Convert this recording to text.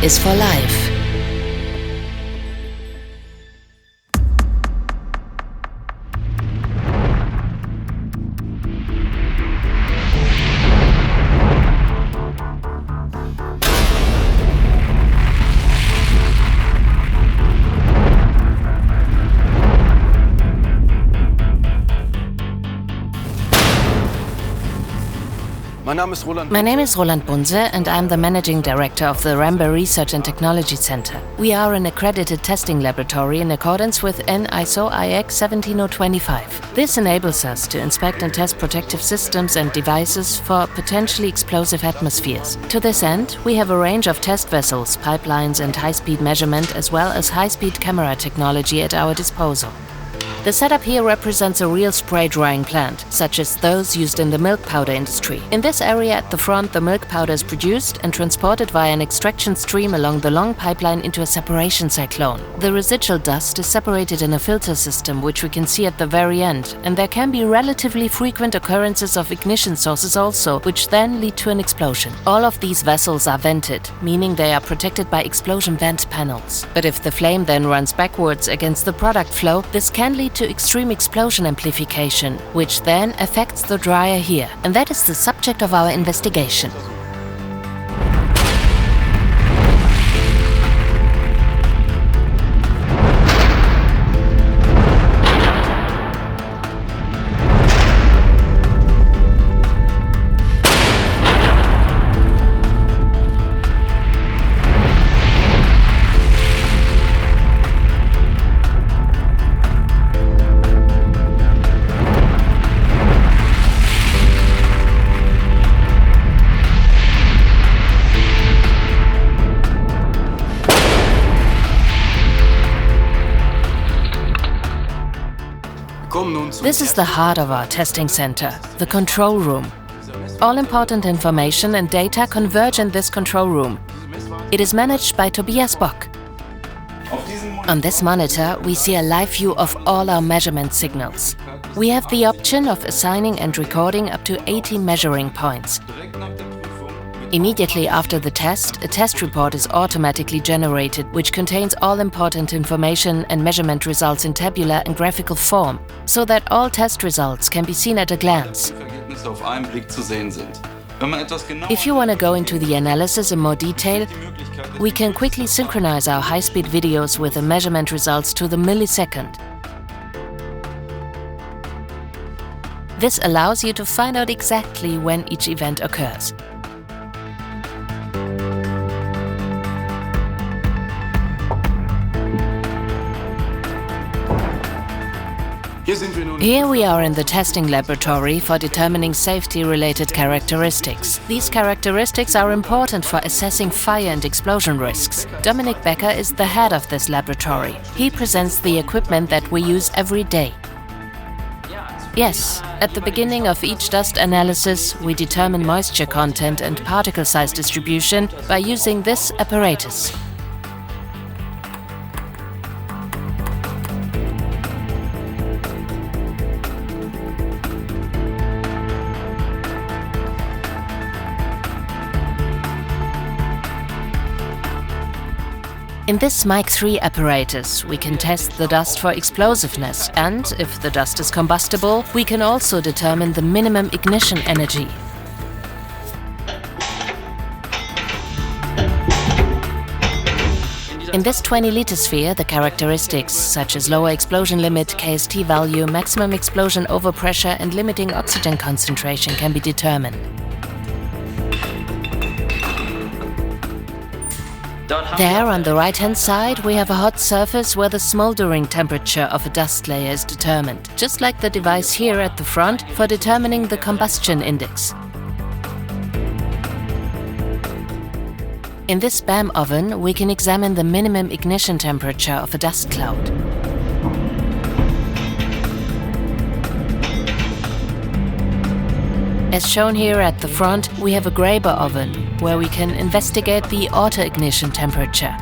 is for life. My name is Roland Bunse and I'm the Managing Director of the REMBE Research and Technology Center. We are an accredited testing laboratory in accordance with ISO IX 17025. This enables us to inspect and test protective systems and devices for potentially explosive atmospheres. To this end, we have a range of test vessels, pipelines and high-speed measurement as well as high-speed camera technology at our disposal. The setup here represents a real spray drying plant, such as those used in the milk powder industry. In this area at the front, the milk powder is produced and transported via an extraction stream along the long pipeline into a separation cyclone. The residual dust is separated in a filter system, which we can see at the very end, and there can be relatively frequent occurrences of ignition sources also, which then lead to an explosion. All of these vessels are vented, meaning they are protected by explosion vent panels. But if the flame then runs backwards against the product flow, this can lead to extreme explosion amplification, which then affects the dryer here. And that is the subject of our investigation. This is the heart of our testing center, the control room. All important information and data converge in this control room. It is managed by Tobias Bock. On this monitor, we see a live view of all our measurement signals. We have the option of assigning and recording up to 80 measuring points. Immediately after the test, a test report is automatically generated, which contains all important information and measurement results in tabular and graphical form, so that all test results can be seen at a glance. If you want to go into the analysis in more detail, we can quickly synchronize our high-speed videos with the measurement results to the millisecond. This allows you to find out exactly when each event occurs. Here we are in the testing laboratory for determining safety-related characteristics. These characteristics are important for assessing fire and explosion risks. Dominik Becker is the head of this laboratory. He presents the equipment that we use every day. Yes, at the beginning of each dust analysis, we determine moisture content and particle size distribution by using this apparatus. In this Mic 3 apparatus, we can test the dust for explosiveness, and if the dust is combustible, we can also determine the minimum ignition energy. In this 20-liter sphere, the characteristics such as lower explosion limit, KST value, maximum explosion overpressure and limiting oxygen concentration can be determined. There, on the right-hand side, we have a hot surface where the smoldering temperature of a dust layer is determined, just like the device here at the front for determining the combustion index. In this BAM oven, we can examine the minimum ignition temperature of a dust cloud. As shown here at the front, we have a GmbH oven, where we can investigate the auto-ignition temperature.